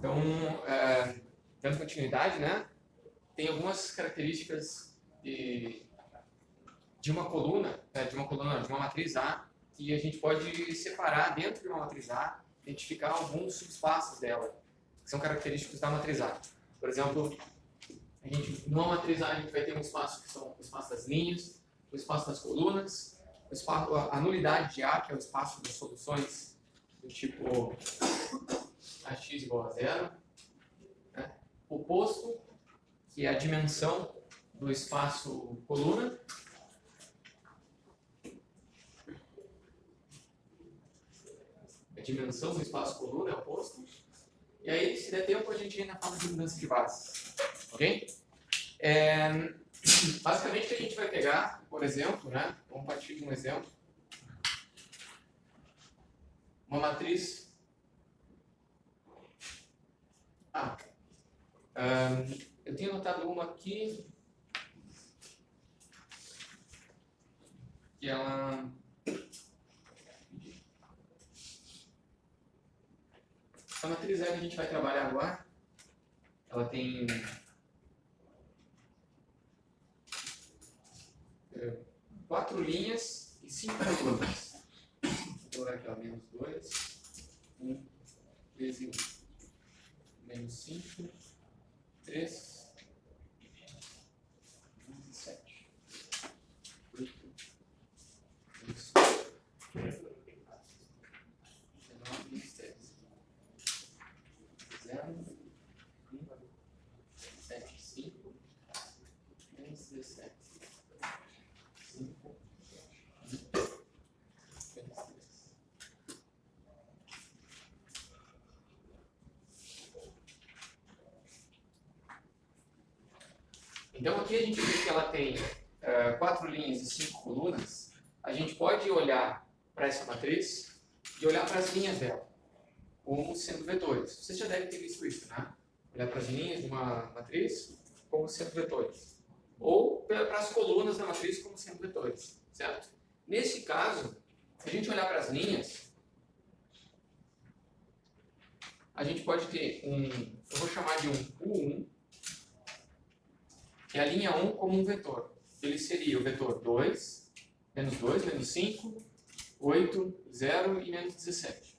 Então, dando continuidade, né? Tem algumas características de uma coluna, de uma matriz A, que a gente pode separar dentro de uma matriz A, identificar alguns subespaços dela, que são característicos da matriz A. Por exemplo, numa matriz A a gente vai ter um espaço que são o espaço das linhas, o espaço das colunas, a nulidade de A, que é o espaço das soluções do tipo AX igual a zero, né? O posto, que é a dimensão do espaço coluna, a dimensão do espaço coluna é o posto, e aí, se der tempo, a gente ainda fala de mudança de bases, ok? Basicamente, o que a gente vai pegar, por exemplo, né? Vamos partir de um exemplo, uma matriz A. Eu tenho anotado uma aqui, que ela... A matriz A que a gente vai trabalhar agora, ela tem 4 linhas e 5 colunas. Vou colocar aqui, ó, menos 2, 1, vezes 1, menos 5, 3, 7, 8, 10, 19, 7, 0, 1, 7, 5, menos 17, 5, 23. Então aqui a gente vê que ela tem 4 linhas e 5 colunas. A gente pode olhar para essa matriz e olhar para as linhas dela como sendo vetores. Vocês já devem ter visto isso, né? Olhar para as linhas de uma matriz como sendo vetores. Ou para as colunas da matriz como sendo vetores, certo? Nesse caso, se a gente olhar para as linhas, a gente pode ter eu vou chamar de um U1, que é a linha 1 como um vetor. Ele seria o vetor 2, menos 5, 8, 0 e menos 17.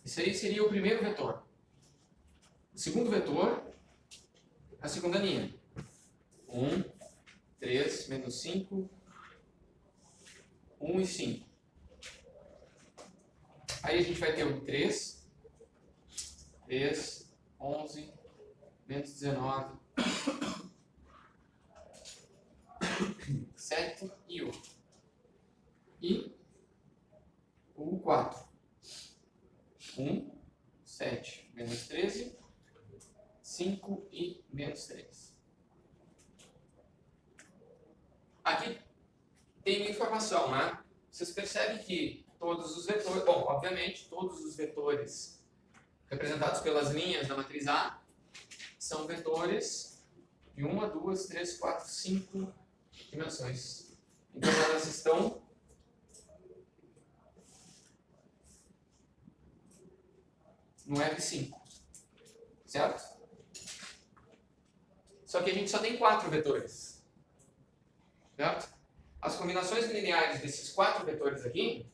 Esse aí seria o primeiro vetor. O segundo vetor, a segunda linha. 1, 3, menos 5, 1 e 5. Aí a gente vai ter o 3, 11, menos 19, 7 e 1. E o 4. 1, 7, menos 13, 5 e menos 3. Aqui tem uma informação, né? Vocês percebem que todos os vetores, bom, obviamente, todos os vetores representados pelas linhas da matriz A são vetores de 1, 2, 3, 4, 5 dimensões. Então elas estão no F5, certo? Só que a gente só tem 4 vetores, certo? As combinações lineares desses 4 vetores aqui,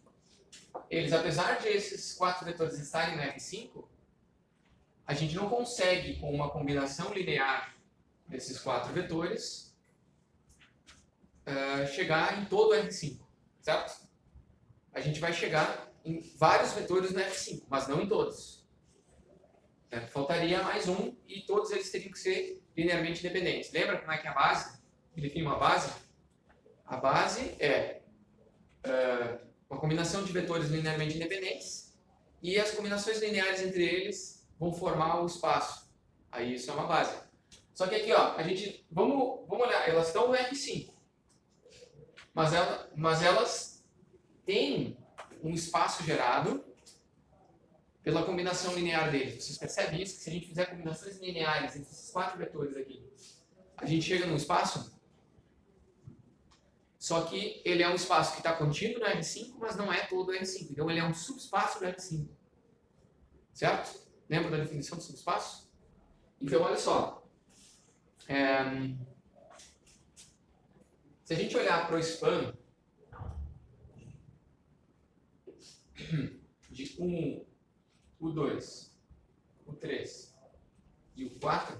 eles, apesar de esses 4 vetores estarem no F5, a gente não consegue, com uma combinação linear desses 4 vetores, chegar em todo o F5, certo? A gente vai chegar em vários vetores no F5, mas não em todos. Faltaria mais um e todos eles teriam que ser linearmente independentes. Lembra como é que é a base? Define uma base? A base é uma combinação de vetores linearmente independentes e as combinações lineares entre eles vão formar o espaço. Aí isso é uma base. Só que aqui, ó, vamos olhar, elas estão no F5. Mas elas têm um espaço gerado pela combinação linear deles. Vocês percebem isso? Que se a gente fizer combinações lineares entre esses 4 vetores aqui, a gente chega num espaço, só que ele é um espaço que está contínuo no R5, mas não é todo o R5. Então ele é um subespaço do R5. Certo? Lembra da definição do subespaço? Então, olha só. Se a gente olhar para o span de 1, o 2, o 3 e o 4,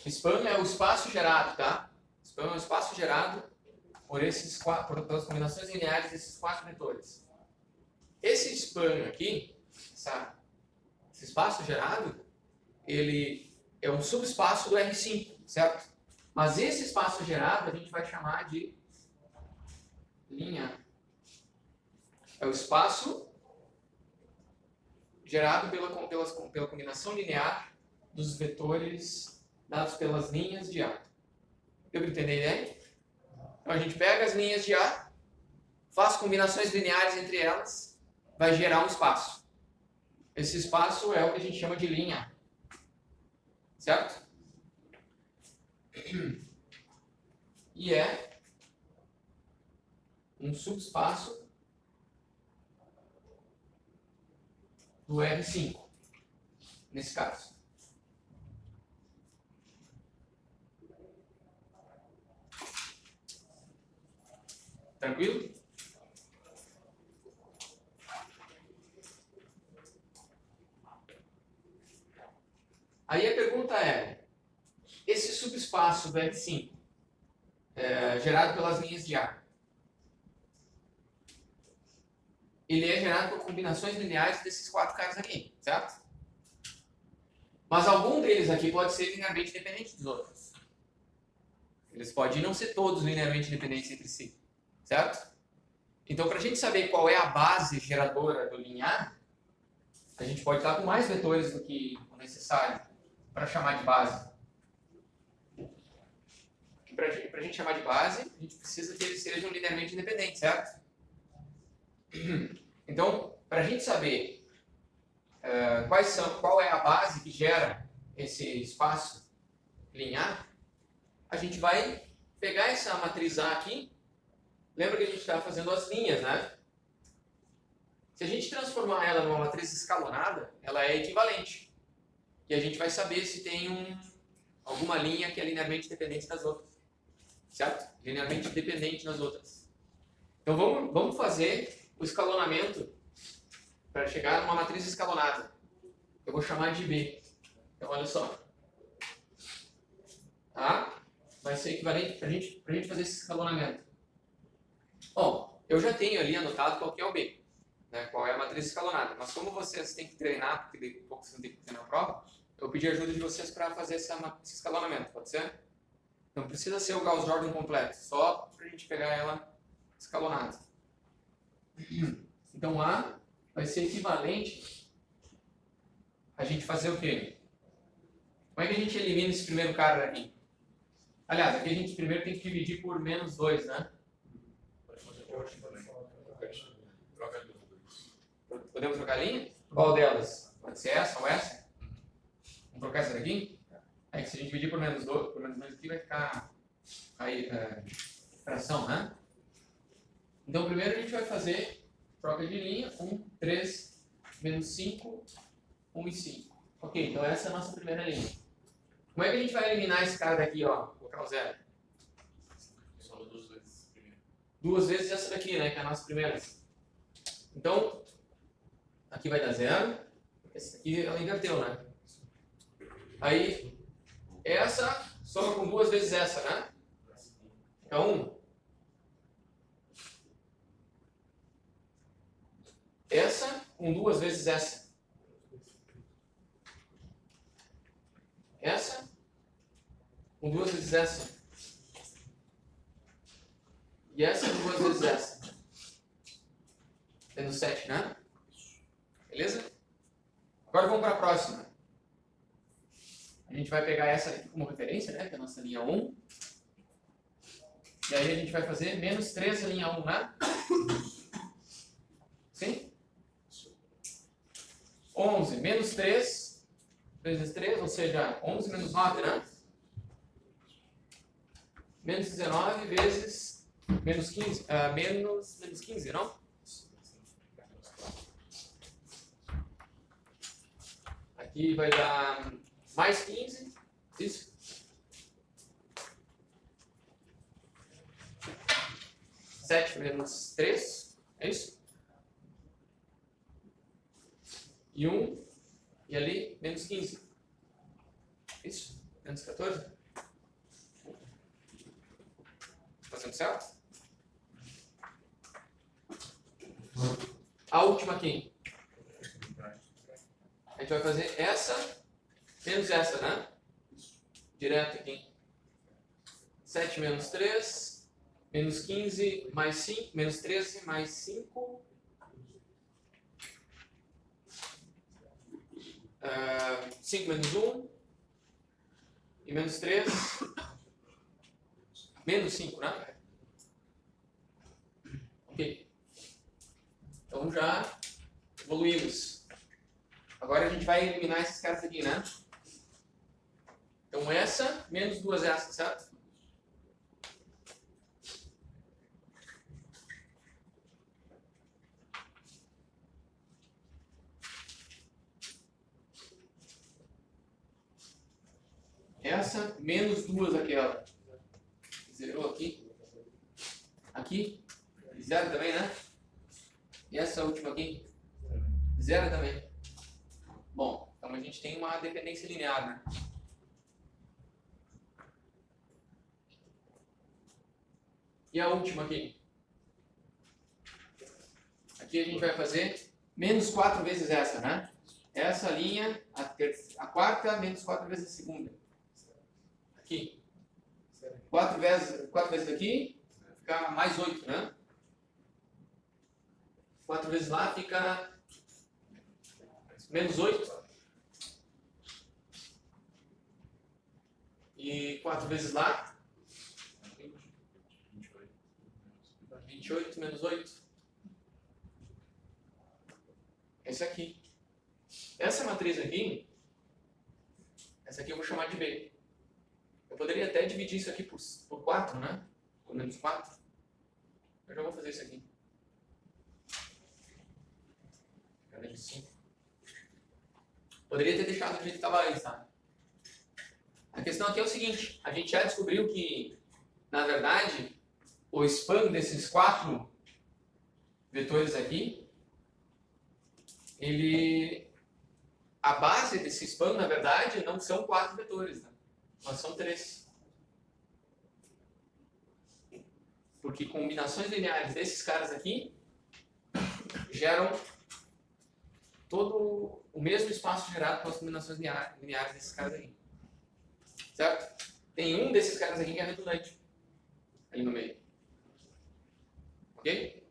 span é o espaço gerado, tá? Span é o espaço gerado pelas combinações lineares desses 4 vetores. Esse span aqui, esse espaço gerado, ele é um subespaço do R5, certo? Mas esse espaço gerado a gente vai chamar de linha. É o espaço gerado pela combinação linear dos vetores dados pelas linhas de A. Deu para entender a ideia? Então a gente pega as linhas de A, faz combinações lineares entre elas, vai gerar um espaço. Esse espaço é o que a gente chama de linha. Certo? E é um subespaço do R5, nesse caso. Tranquilo? Aí a pergunta é, esse subespaço do R5, gerado pelas linhas de A, ele é gerado por combinações lineares desses 4 caras aqui, certo? Mas algum deles aqui pode ser linearmente dependente dos outros. Eles podem não ser todos linearmente dependentes entre si, certo? Então, para a gente saber qual é a base geradora do linear, a gente pode estar com mais vetores do que o necessário para chamar de base. Para a gente chamar de base, a gente precisa que eles sejam linearmente independentes, certo? Então, para a gente saber qual é a base que gera esse espaço linear, a gente vai pegar essa matriz A aqui. Lembra que a gente estava fazendo as linhas, né? Se a gente transformar ela numa matriz escalonada, ela é equivalente. E a gente vai saber se tem alguma linha que é linearmente dependente das outras. Certo? Linearmente dependente das outras. Então vamos fazer o escalonamento para chegar numa matriz escalonada. Eu vou chamar de B. Então olha só. A vai ser equivalente para a gente fazer esse escalonamento. Bom, eu já tenho ali anotado qual que é o B. Né, qual é a matriz escalonada. Mas como vocês têm que treinar, porque daqui a pouco vocês vão ter que fazer na prova, eu pedi a ajuda de vocês para fazer esse escalonamento, pode ser? Não precisa ser o Gauss-Jordan completo, só para a gente pegar ela escalonada. Então A vai ser equivalente a gente fazer o quê? Como é que a gente elimina esse primeiro cara daqui? Aliás, aqui a gente primeiro tem que dividir por menos 2, né? Podemos trocar a linha? Qual delas? Pode ser essa ou essa? Vamos trocar essa daqui? É que se a gente dividir por menos 2 aqui vai ficar aí, fração, né? Então primeiro a gente vai fazer troca de linha, 1, 3, menos 5, 1 e 5. Ok, então essa é a nossa primeira linha. Como é que a gente vai eliminar esse cara daqui, ó? Vou colocar o 0. Só 2 vezes primeiro. 2 vezes essa daqui, né? Que é a nossa primeira. Então, aqui vai dar 0. Essa aqui ela inverteu, né? Aí, essa soma com 2 vezes essa, né? É 1. Essa com 2 vezes essa. Essa com 2 vezes essa. E essa com 2 vezes essa. Tendo 7, né? Beleza? Agora vamos para a próxima. A gente vai pegar essa aqui como referência, né? Que é a nossa linha 1. E aí a gente vai fazer menos 3 a linha 1, né? Sim? 11 menos 3 vezes 3, ou seja, 11 menos 9, né? Menos 19 vezes menos 15, menos 15, não? Aqui vai dar mais 15. Isso. Sete menos 3. É isso? E 1. E ali, menos 15. Isso? Menos 14. Fazendo certo? A última aqui. A gente vai fazer essa menos essa, né? Direto aqui. 7 menos 3, menos 15, mais 5, menos 13, mais 5. 5 menos 1. E menos 3. Menos 5, né? Ok. Então já evoluímos. Agora a gente vai eliminar esses caras aqui, né? Então essa, menos duas essas, certo? Essa, menos duas aquela. Zerou aqui. Aqui, zero também, né? E essa última aqui, zero também. Bom, então a gente tem uma dependência linear, né? E a última aqui? Aqui a gente vai fazer menos 4 vezes essa, né? Essa linha, a quarta, menos 4 vezes a segunda. Aqui. 4 vezes aqui, fica mais 8, né? 4 vezes lá fica menos 8. E 4 vezes lá, 28 menos 8. Esse aqui. Essa matriz aqui, essa aqui eu vou chamar de B. Eu poderia até dividir isso aqui por 4, né? Por menos 4. Eu já vou fazer isso aqui. Cadê de 5? Poderia ter deixado do jeito que estava aí, tá? A questão aqui é o seguinte, a gente já descobriu que, na verdade, o span desses 4 vetores aqui, a base desse span, na verdade, não são 4 vetores, né? Mas são 3. Porque combinações lineares desses caras aqui geram todo o mesmo espaço gerado pelas combinações lineares desses caras aqui. Certo? Tem um desses caras aqui que é redundante. Ali no meio. Ok?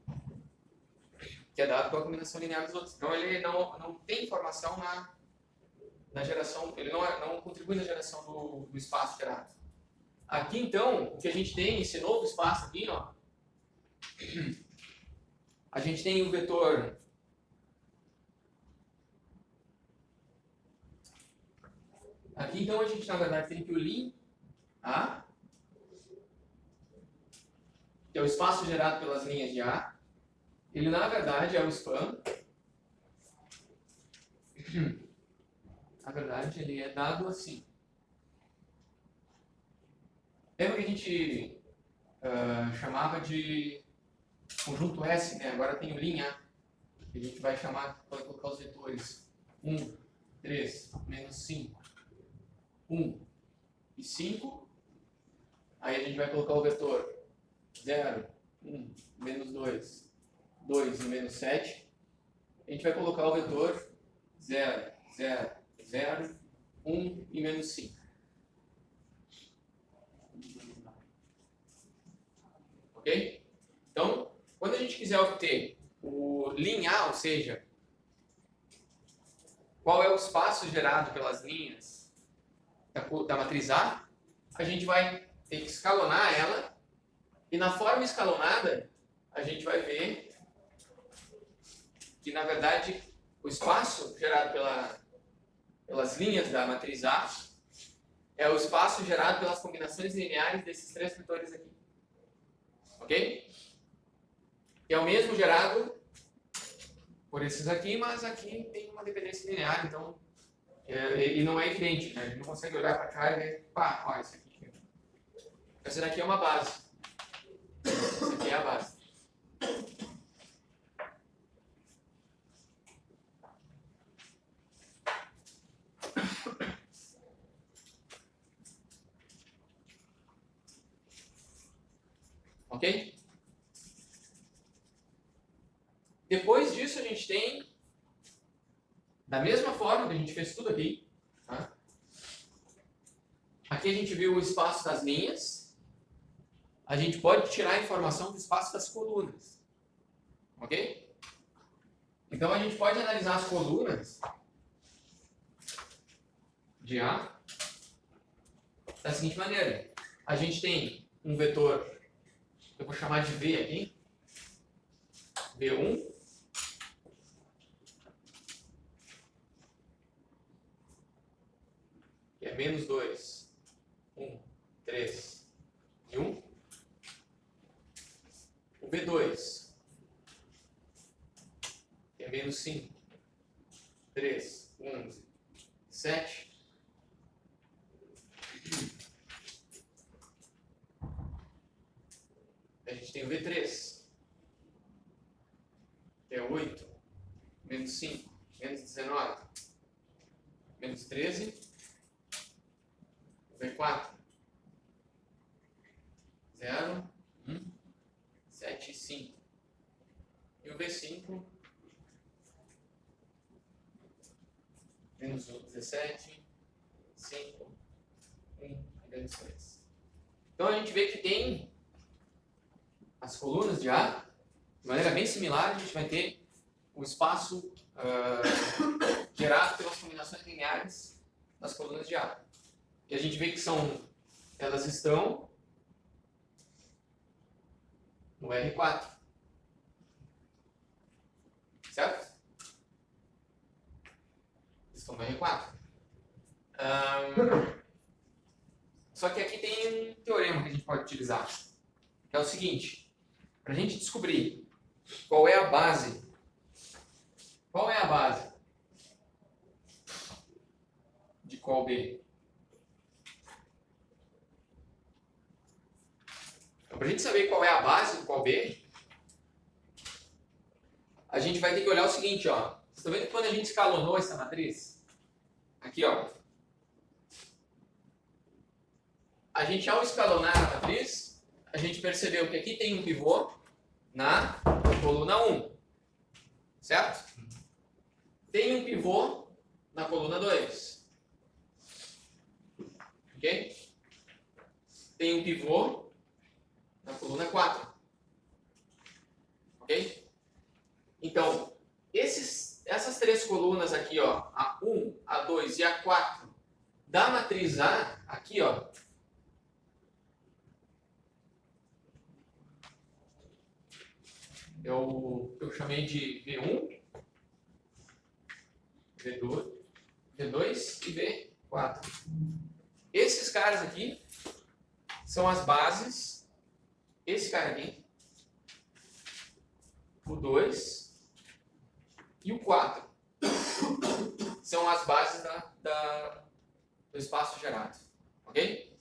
Que é dado pela combinação linear dos outros. Então ele não tem informação na geração, ele não contribui na geração do espaço gerado. Aqui então, o que a gente tem, esse novo espaço aqui, ó, a gente tem o vetor aqui então a gente na verdade tem que o lim A, que é o espaço gerado pelas linhas de A, ele na verdade é o span. Na verdade ele é dado assim. Lembra que a gente chamava de conjunto S, né? Agora tem o lim A, que a gente vai chamar, pode colocar os vetores 1, 3, menos 5, 1 e 5. Aí a gente vai colocar o vetor 0, 1, menos 2, 2 e menos 7. A gente vai colocar o vetor 0, 0, 0, 1 e menos 5. Ok? Então, quando a gente quiser obter o linear, ou seja, qual é o espaço gerado pelas linhas da matriz A, a gente vai ter que escalonar ela, e na forma escalonada, a gente vai ver que, na verdade, o espaço gerado pelas linhas da matriz A é o espaço gerado pelas combinações lineares desses 3 vetores aqui. Ok? Que é o mesmo gerado por esses aqui, mas aqui tem uma dependência linear, então E não é evidente, né? A gente não consegue olhar para cá e ver, pá, ó, isso aqui. Essa daqui é uma base. Essa aqui é a base. Ok? Depois disso a gente tem, da mesma forma que a gente fez tudo aqui, tá? Aqui a gente viu o espaço das linhas, a gente pode tirar a informação do espaço das colunas, ok? Então a gente pode analisar as colunas de A da seguinte maneira: a gente tem um vetor, eu vou chamar de V aqui, V1, que é menos 2, 1, 3 e 1. O V2, que é menos 5, 3, 11, 7. A gente tem o V3, que é 8, menos 5, menos 19, menos 13. O V4, 0, 1, 7 e 5. E o V5, menos 17, 5, 1 e menos 3. Então a gente vê que tem as colunas de A, de maneira bem similar, a gente vai ter o espaço gerado pelas combinações lineares das colunas de A. E a gente vê que elas estão no R4. Certo? Estão no R4. Só que aqui tem um teorema que a gente pode utilizar, que é o seguinte: para a gente descobrir qual é a base de qual B. Então, para a gente saber qual é a base do qual B, a gente vai ter que olhar o seguinte, ó. Vocês estão vendo que quando a gente escalonou essa matriz? Aqui, ó. A gente, ao escalonar a matriz, a gente percebeu que aqui tem um pivô na coluna 1. Certo? Tem um pivô na coluna 2. Ok? Tem um pivô na coluna 4. Ok? Então, essas três colunas aqui, ó, a 1, a 2 e a 4 da matriz A, aqui, ó, eu chamei de V1, V2 e V4. Esses caras aqui são as bases. Esse cara aqui, o 2 e o 4, são as bases do espaço gerado. Ok?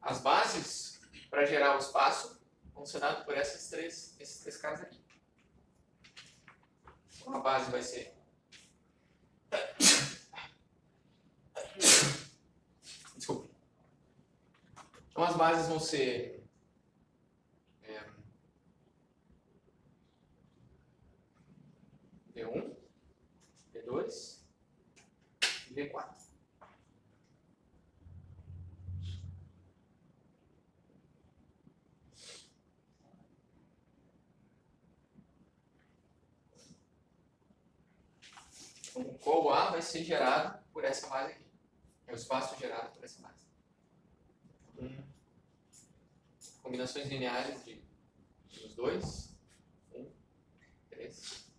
As bases para gerar o espaço vão ser dadas por esses três caras aqui. Então a base vai ser desculpa. Então as bases vão ser V1, V2 e V4. Então, o qual A vai ser gerado por essa base aqui. É o espaço gerado por essa base. Combinações lineares de os 2, 1, 3,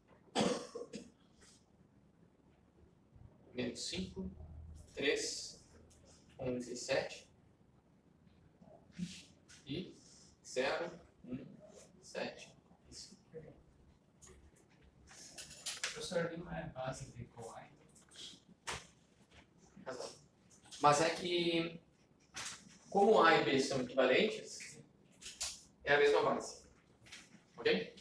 menos 5, 3, 11 e 7, e 0, 1, 7 e 5. Professor, ali não é base de qual A, então? Mas é que, como A e B são equivalentes, é a mesma base. Ok?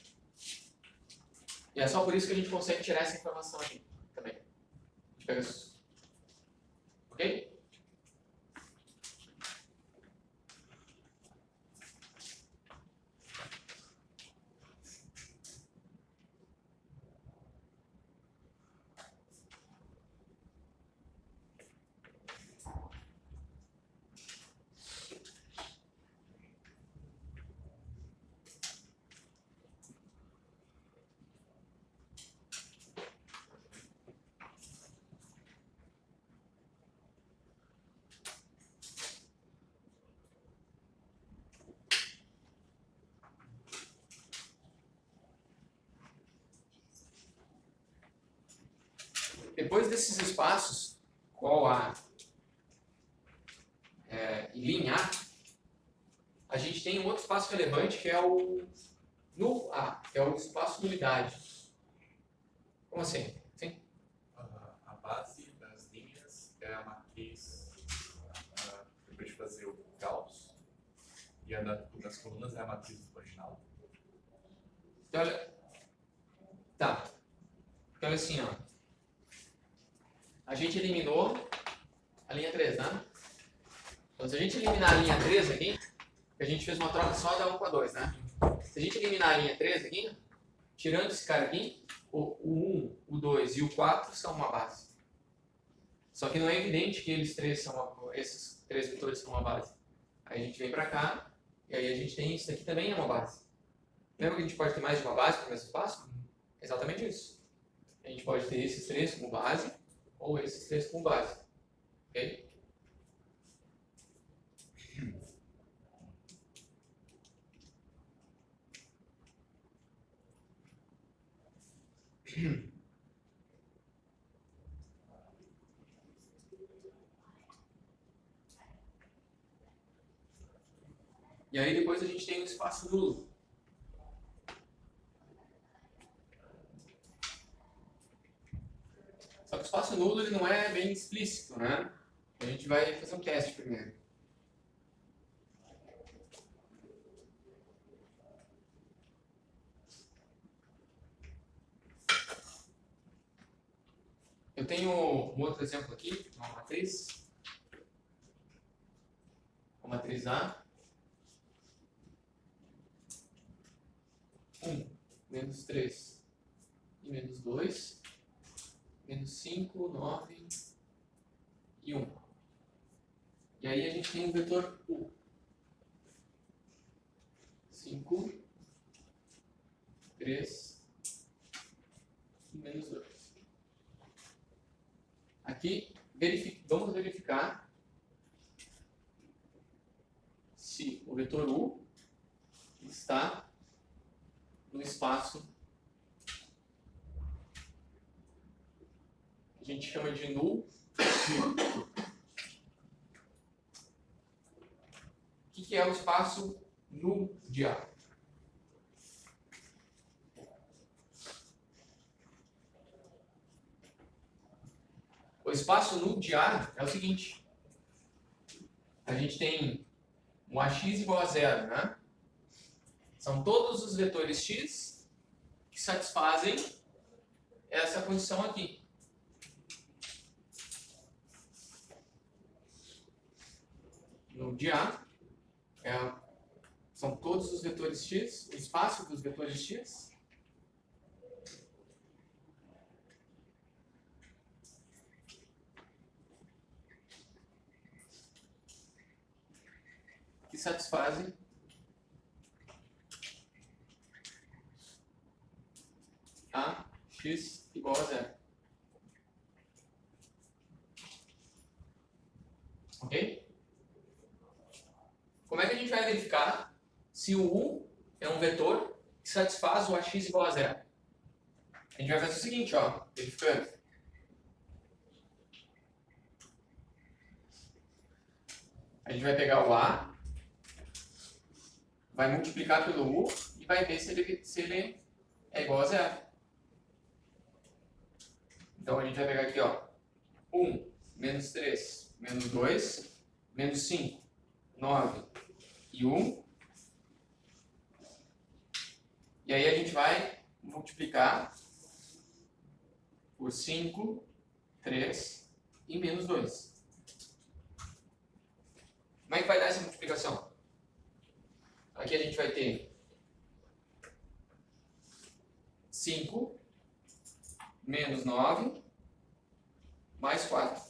E é só por isso que a gente consegue tirar essa informação aqui também. A gente pega isso. Ok? Depois desses espaços, qual A e linha A, a gente tem um outro espaço relevante que é o null A, que é o espaço nulidade. Como assim? Sim? A base das linhas é a matriz, depois de fazer o Gauss, e a das colunas é a matriz original. Então, olha, tá. Então, olha assim, ó. A gente eliminou a linha 3, né? Então, se a gente eliminar a linha 3 aqui, a gente fez uma troca só da 1 com a 2, né? Se a gente eliminar a linha 3 aqui, tirando esse cara aqui, o 1, o 2 e o 4 são uma base. Só que não é evidente que esses três vetores são uma base. Aí a gente vem pra cá, e aí a gente tem isso aqui também é uma base. Lembra que a gente pode ter mais de uma base para o mesmo espaço? Exatamente isso. A gente pode ter esses três como base, ou esses três como base. Ok? E aí depois a gente tem o espaço nulo. Só que o espaço nulo ele não é bem explícito, né? A gente vai fazer um teste primeiro. Eu tenho um outro exemplo aqui, uma matriz. Uma matriz A. 1, menos 3 e menos 2, menos 5, 9 e 1. E aí a gente tem o vetor U. 5, 3 e menos 2. Aqui, vamos verificar se o vetor U está no espaço que a gente chama de null. O que é o espaço null de A? O espaço null de A é o seguinte. A gente tem um AX igual a 0, né? São todos os vetores x que satisfazem essa condição aqui. No de A, são todos os vetores x, o espaço dos vetores x. Que satisfazem a x igual a 0. Ok? Como é que a gente vai verificar se o U é um vetor que satisfaz o AX igual a 0? A gente vai fazer o seguinte, ó, verificando. A gente vai pegar o A, vai multiplicar pelo U e vai ver se ele é igual a 0. Então a gente vai pegar aqui, ó, 1 menos 3, menos 2, menos 5, 9 e 1. E aí a gente vai multiplicar por 5, 3 e menos 2. Como é que vai dar essa multiplicação? Aqui a gente vai ter 5 menos 9 mais 4.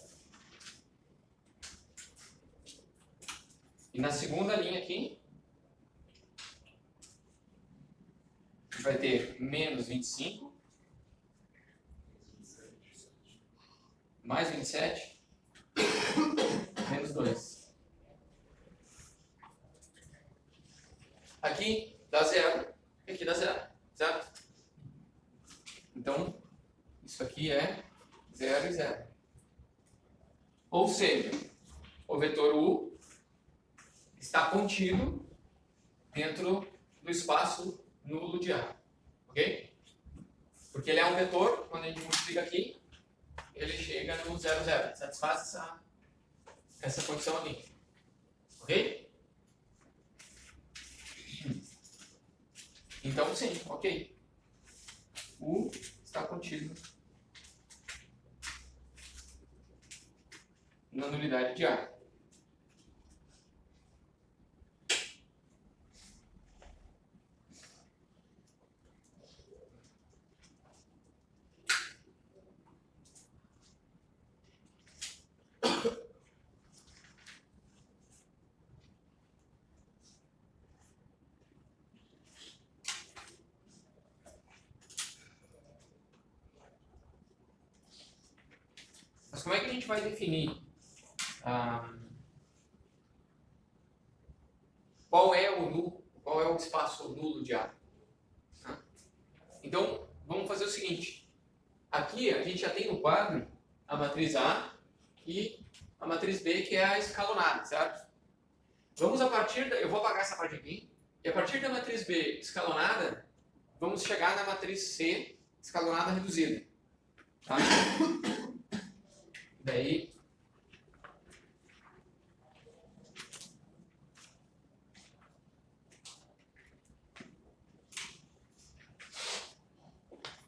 E na segunda linha aqui, a gente vai ter menos 25 mais 27 menos 2. Aqui dá 0, aqui dá 0, certo? Então, isso aqui é 0 e 0. Ou seja, o vetor U está contido dentro do espaço nulo de A. Ok? Porque ele é um vetor, quando a gente multiplica aqui, ele chega no 0, 0. Satisfaz essa condição aqui. Ok? Então, sim, ok. U está contido na nulidade de A. Mas como é que a gente vai definir qual é o espaço nulo de A? Então, vamos fazer o seguinte. Aqui a gente já tem no quadro a matriz A e a matriz B, que é a escalonada, certo? Vamos eu vou apagar essa parte aqui, e a partir da matriz B escalonada, vamos chegar na matriz C escalonada reduzida. Tá? Daí,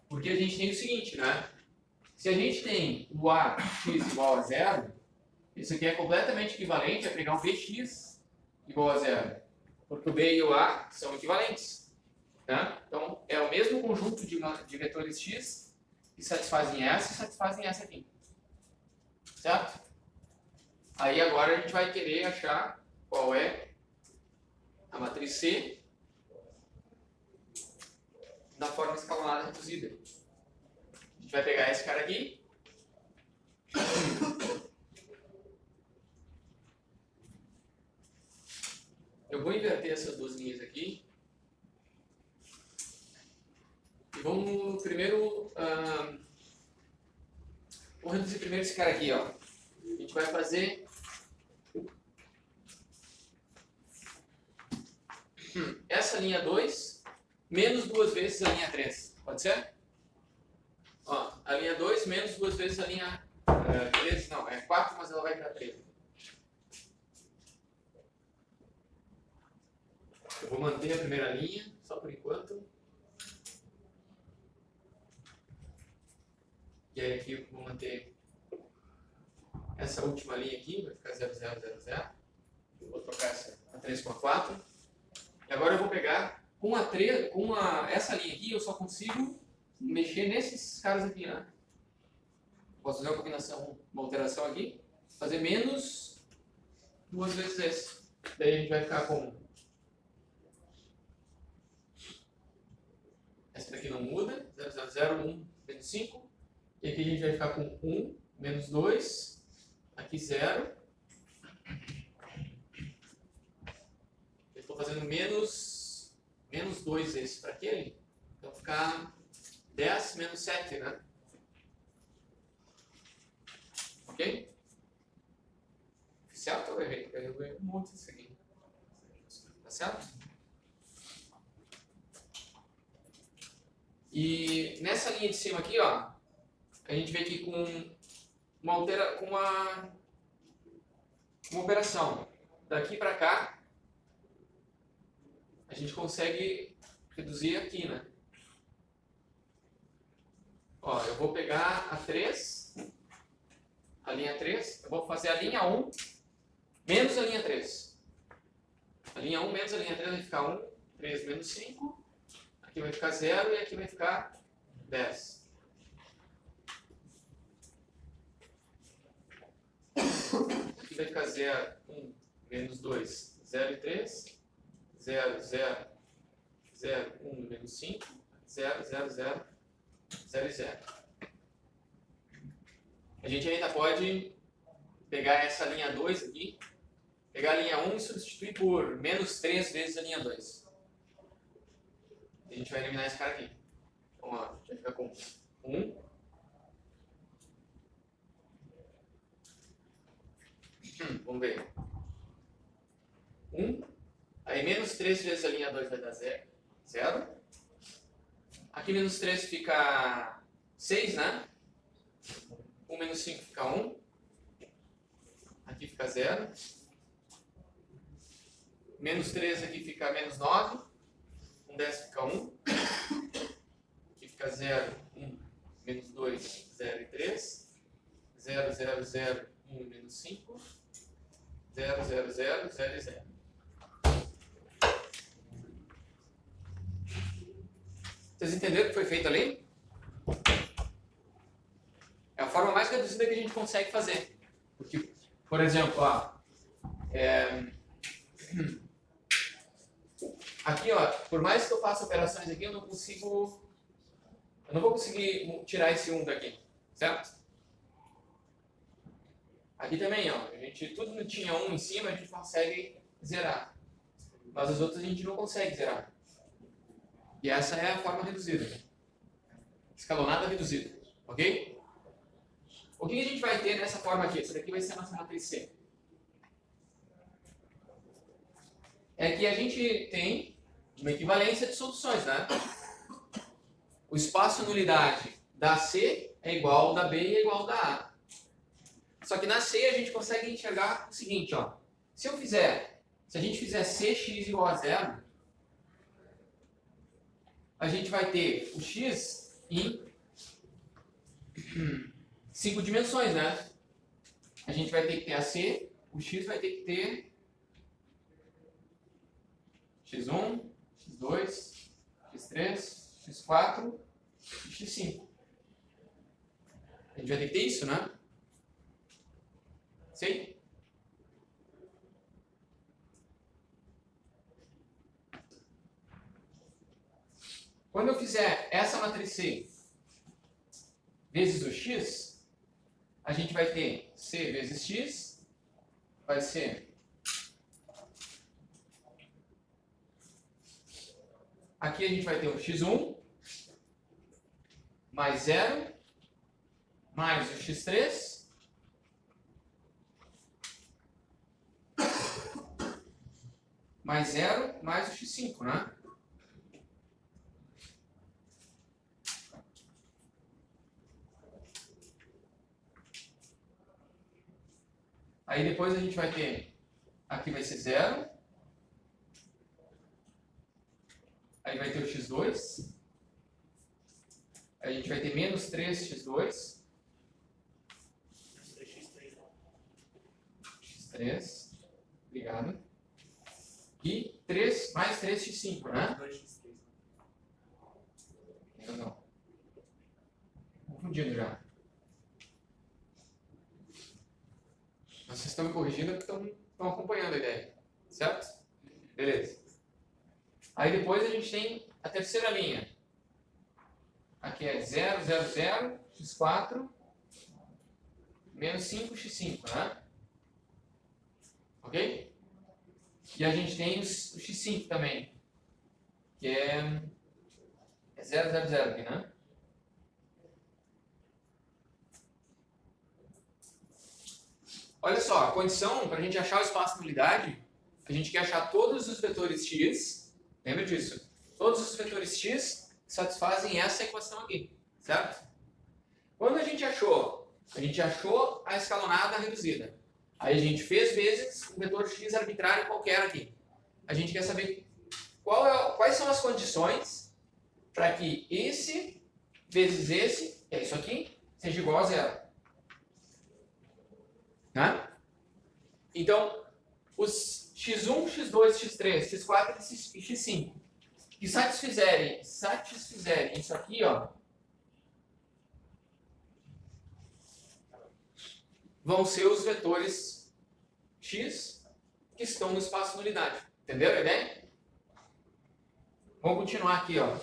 porque a gente tem o seguinte, né? Se a gente tem o AX igual a 0, isso aqui é completamente equivalente a pegar o BX igual a 0. Porque o B e o A são equivalentes. Tá? Então, é o mesmo conjunto de vetores X que satisfazem essa e satisfazem essa aqui. Certo? Aí agora a gente vai querer achar qual é a matriz C na forma escalonada reduzida. A gente vai pegar esse cara aqui. Eu vou inverter essas duas linhas aqui. E vamos primeiro... vamos reduzir primeiro esse cara aqui, ó. A gente vai fazer... essa linha 2 menos 2 vezes a linha 3. Pode ser? Ó, a linha 2 menos 2 vezes a linha 3. Não, é 4, mas ela vai para 3. Eu vou manter a primeira linha, só por enquanto. E aí aqui eu vou manter essa última linha aqui, vai ficar 0, 0, 0, 0. Eu vou trocar a 3 com a 4. E agora eu vou pegar com essa linha aqui, eu só consigo mexer nesses caras aqui, né? Posso fazer uma combinação, uma alteração aqui, fazer menos 2 vezes esse. Daí a gente vai ficar com... essa daqui não muda, 0, 0, 0, 1, menos 5. E aqui a gente vai ficar com 1, menos 2, aqui 0. Eu estou fazendo menos 2 esse para aquele, então ficar 10 menos 7, né? Ok? Certo ou errei? Eu errei um monte disso aqui. Tá certo? E nessa linha de cima aqui, ó, a gente vem aqui com uma operação. Daqui para cá, a gente consegue reduzir aqui, né? Ó, eu vou pegar a 3, a linha 3, eu vou fazer a linha 1 menos a linha 3. A linha 1 menos a linha 3 vai ficar 1, 3 menos 5, aqui vai ficar 0 e aqui vai ficar 10. Aqui vai ficar 0, 1, menos 2, 0 e 3, 0, 0, 0, 1 menos 5, 0, 0, 0, 0 e 0. A gente ainda pode pegar essa linha 2 aqui, pegar a linha 1 e substituir por menos 3 vezes a linha 2. A gente vai eliminar esse cara aqui. Então, ó, a gente vai ficar com 1. Vamos ver. 1. Aí menos 3 vezes a linha 2 vai dar 0. 0. Aqui menos 3 fica 6, né? 1 menos 5 fica 1. Aqui fica 0. Menos 3 aqui fica menos 9. 1 décimo fica 1. Aqui fica 0, 1, menos 2, 0 e 3. 0, 0, 0, 1 menos 5. 0, 0, 0, 0 e 0. Vocês entenderam o que foi feito ali? É a forma mais reduzida que a gente consegue fazer. Porque, por exemplo, ó, aqui, ó, por mais que eu faça operações aqui, eu não vou conseguir tirar esse 1 daqui, certo? Aqui também, ó, tudo que tinha 1 em cima, a gente consegue zerar. Mas os outros a gente não consegue zerar. E essa é a forma reduzida. Escalonada reduzida. Ok? O que a gente vai ter nessa forma aqui? Essa daqui vai ser a nossa matriz C. É que a gente tem uma equivalência de soluções, né? O espaço nulidade da C é igual ao da B e é igual ao da A. Só que na C a gente consegue enxergar o seguinte, ó. Se a gente fizer Cx igual a 0, a gente vai ter o x em 5 dimensões, né? A gente vai ter que ter a C, o x vai ter que ter x1, x2, x3, x4 e x5. A gente vai ter que ter isso, né? Sei? Quando eu fizer essa matriz C vezes o x, a gente vai ter C vezes x, vai ser aqui a gente vai ter o x1 mais 0 mais o x3 mais 0 mais o x5, né? Aí depois a gente vai ter, aqui vai ser 0, aí vai ter o x2, aí a gente vai ter menos 3x2, x3, obrigado, e 3 mais 3x5, né? Não. Confundindo já. Vocês estão me corrigindo porque estão acompanhando a ideia, certo? Beleza. Aí depois a gente tem a terceira linha. Aqui é 0, 0, 0, x4, menos 5, x5, né? Ok? E a gente tem o x5 também, que é 0, 0, 0 aqui, né? Olha só, a condição para a gente achar o espaço de nulidade, a gente quer achar todos os vetores x, lembra disso? Todos os vetores x satisfazem essa equação aqui, certo? Quando a gente achou A gente achou a escalonada reduzida. Aí a gente fez vezes um vetor x arbitrário qualquer aqui. A gente quer saber quais são as condições para que esse vezes esse, que é isso aqui, seja igual a zero. Né? Então, os x1, x2, x3, x4 e x5 que satisfizerem isso aqui, ó, vão ser os vetores x que estão no espaço de unidade. Entenderam a ideia? Vamos continuar aqui, ó.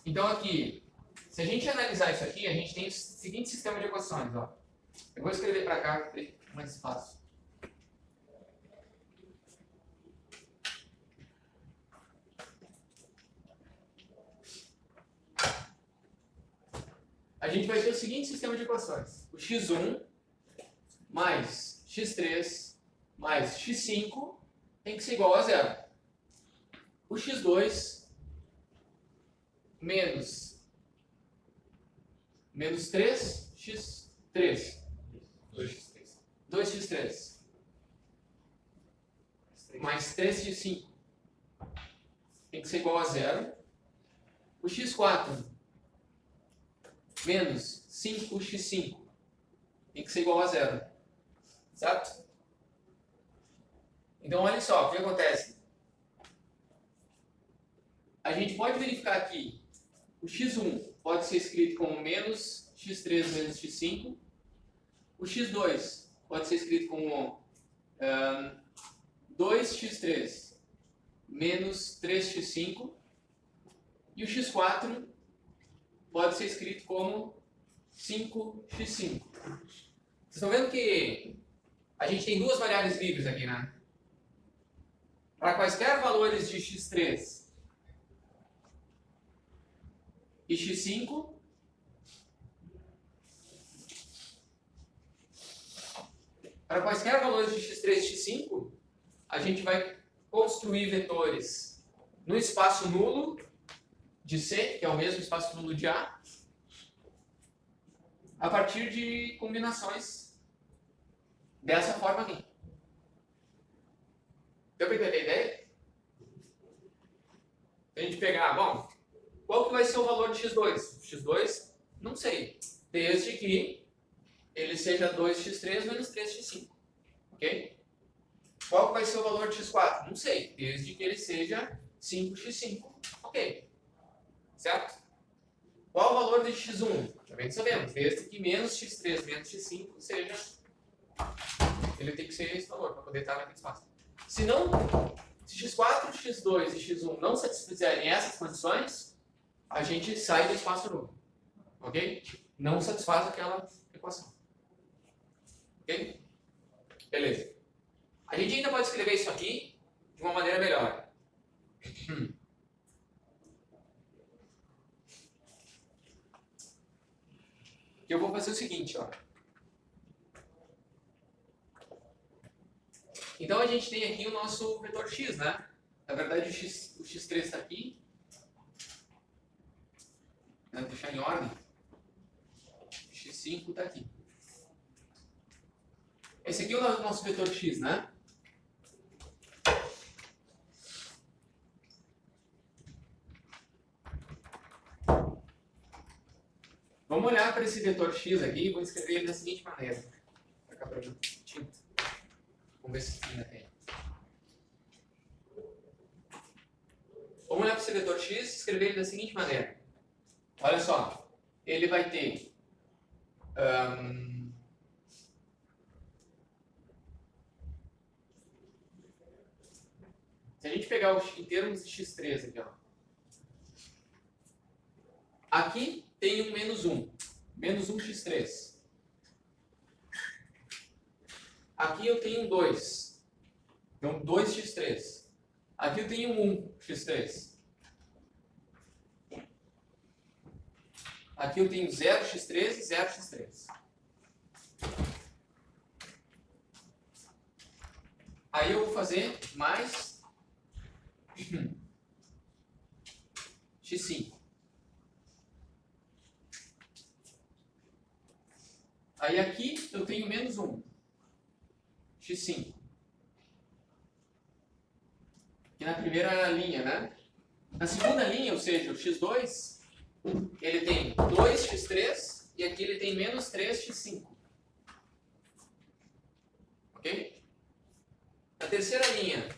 Então aqui, se a gente analisar isso aqui, a gente tem o seguinte sistema de equações, ó. Eu vou escrever para cá para ter mais espaço. A gente vai ter o seguinte sistema de equações. O x1 mais x3 mais x5 tem que ser igual a zero. O x2 menos 3x3. 2x3 mais 3x5 tem que ser igual a zero. O x4 menos 5x5 tem que ser igual a zero. Certo? Então, olha só, o que acontece? A gente pode verificar aqui, o x1 pode ser escrito como menos x3 menos x5. O x2 pode ser escrito como 2x3 menos 3x5. E o x4 pode ser escrito como 5x5. Vocês estão vendo que a gente tem duas variáveis livres aqui, né? Para quaisquer valores de x3 e x5, para quaisquer valores de x3 e x5, a gente vai construir vetores no espaço nulo de C, que é o mesmo espaço nulo de A partir de combinações dessa forma aqui. Deu para entender a ideia? Se a gente pegar, bom, qual que vai ser o valor de x2? x2, não sei, desde que ele seja 2x3 menos 3x5, ok? Qual que vai ser o valor de x4? Não sei, desde que ele seja 5x5, ok? Certo? Qual o valor de x1? Também sabemos, desde que menos x3 menos x5 seja... Ele tem que ser esse valor para poder estar naquele espaço. Se não, se x4, x2 e x1 não satisfizerem essas condições, a gente sai do espaço nulo. Ok? Não satisfaz aquela equação. Ok? Beleza. A gente ainda pode escrever isso aqui de uma maneira melhor. Eu vou fazer o seguinte, ó. Então a gente tem aqui o nosso vetor x, né? Na verdade o x3 está aqui. Vou deixar em ordem. O x5 está aqui. Esse aqui é o nosso vetor x, né? Vamos olhar para esse vetor x aqui e vou escrever ele da seguinte maneira. Vou cá para tinta. Vamos ver se ainda tem. Vamos olhar para esse vetor x e escrever ele da seguinte maneira. Olha só. Ele vai ter... se a gente pegar em termos de x3 aqui, ó. Aqui tem um menos 1. Menos 1x3. Aqui eu tenho um 2. Então, 2x3. Aqui eu tenho um 1x3. Aqui eu tenho 0x3 e 0x3. Aí eu vou fazer mais x5. Aí aqui eu tenho menos 1, x5. Aqui na primeira linha, né? Na segunda linha, ou seja, o x2, ele tem 2x3 e aqui ele tem menos 3x5. Ok? Na terceira linha,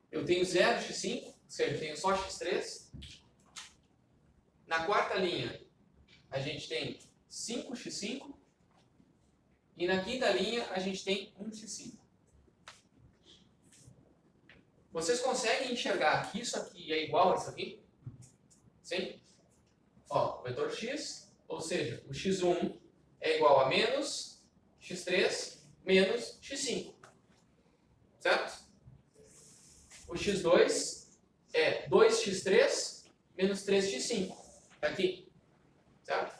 eu tenho 0x5, ou seja, eu tenho só x3. Na quarta linha, a gente tem 5x5. E na quinta linha, a gente tem 1x5. Vocês conseguem enxergar que isso aqui é igual a isso aqui? Sim? Ó, o vetor x, ou seja, o x1 é igual a menos x3 menos x5. Certo? O x2 é 2x3 menos 3x5. Tá aqui. Certo?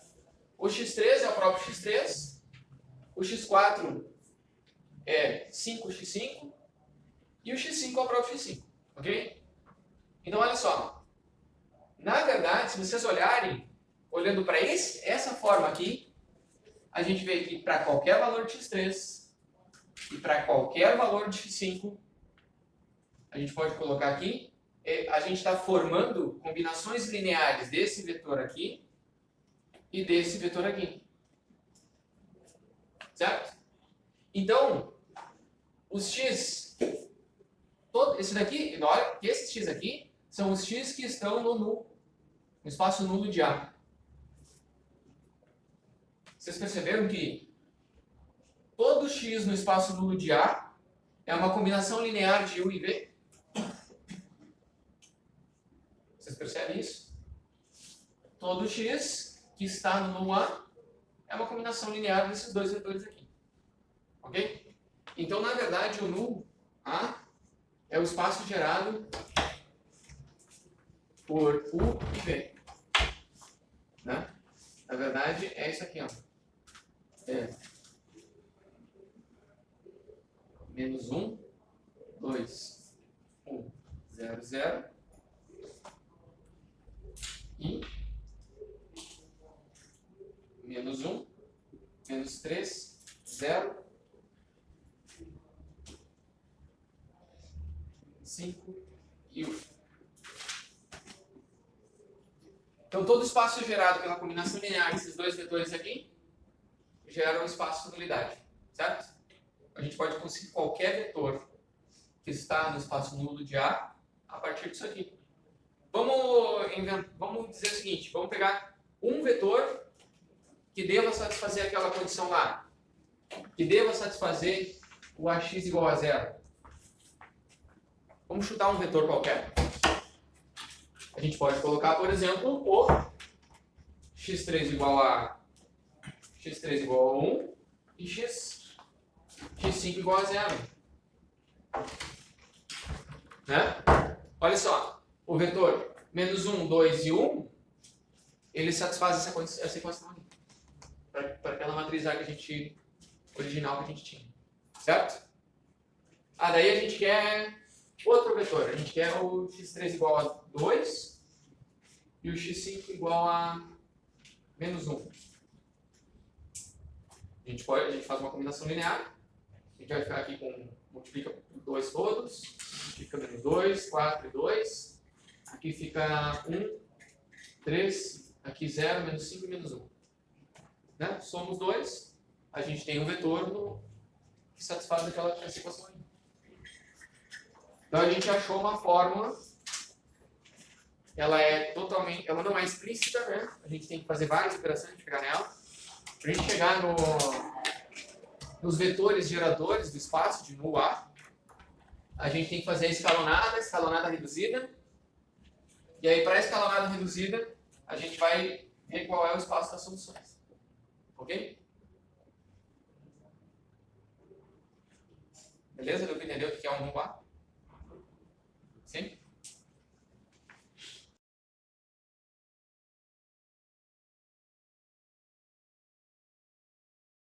O x3 é o próprio x3. O x4 é 5x5. E o x5 é o próprio x5. Ok? Então, olha só. Na verdade, se vocês olharem, olhando para essa forma aqui, a gente vê que para qualquer valor de x3 e para qualquer valor de x5, a gente pode colocar aqui, a gente está formando combinações lineares desse vetor aqui e desse vetor aqui. Certo? Então, os x, esse daqui, olha que esses x aqui são os x que estão no espaço nulo de A. Vocês perceberam que todo x no espaço nulo de A é uma combinação linear de U e V? Vocês percebem isso? Todo x que está no nulo A é uma combinação linear desses dois vetores aqui. Ok? Então, na verdade, o nulo A é o espaço gerado por U e V. Né? Na verdade, é isso aqui. Ó. É menos 1, 2, 1, 0, 0. E menos 1, menos 3, 0, 5 e 1. Então, todo espaço gerado pela combinação linear desses dois vetores aqui gera um espaço de nulidade, certo? A gente pode conseguir qualquer vetor que está no espaço nulo de A partir disso aqui. Vamos dizer o seguinte, vamos pegar um vetor que deva satisfazer aquela condição lá, que deva satisfazer o AX igual a 0. Vamos chutar um vetor qualquer. A gente pode colocar, por exemplo, o x3 igual a 1 e x5 igual a 0. Né? Olha só, o vetor menos 1, 2 e 1, ele satisfaz essa equação aqui, para aquela matriz A original que a gente tinha. Certo? Daí a gente quer outro vetor. A gente quer o x3 igual a 2 e o x5 igual a menos 1. A gente faz uma combinação linear. A gente vai ficar aqui com, multiplica por 2 todos. Aqui fica menos 2, 4 e 2. Aqui fica 1, 3, aqui 0, menos 5 e menos 1. Né? Somos 2. A gente tem um vetor que satisfaz essa equação aí. Então a gente achou uma fórmula. Ela não é explícita, né? A gente tem que fazer várias operações de chegar nela. Para a gente chegar nos vetores geradores do espaço de nulo A, a gente tem que fazer a escalonada reduzida. E aí, para a escalonada reduzida, a gente vai ver qual é o espaço das soluções. Ok? Beleza? Deu para entender o que é um nulo A?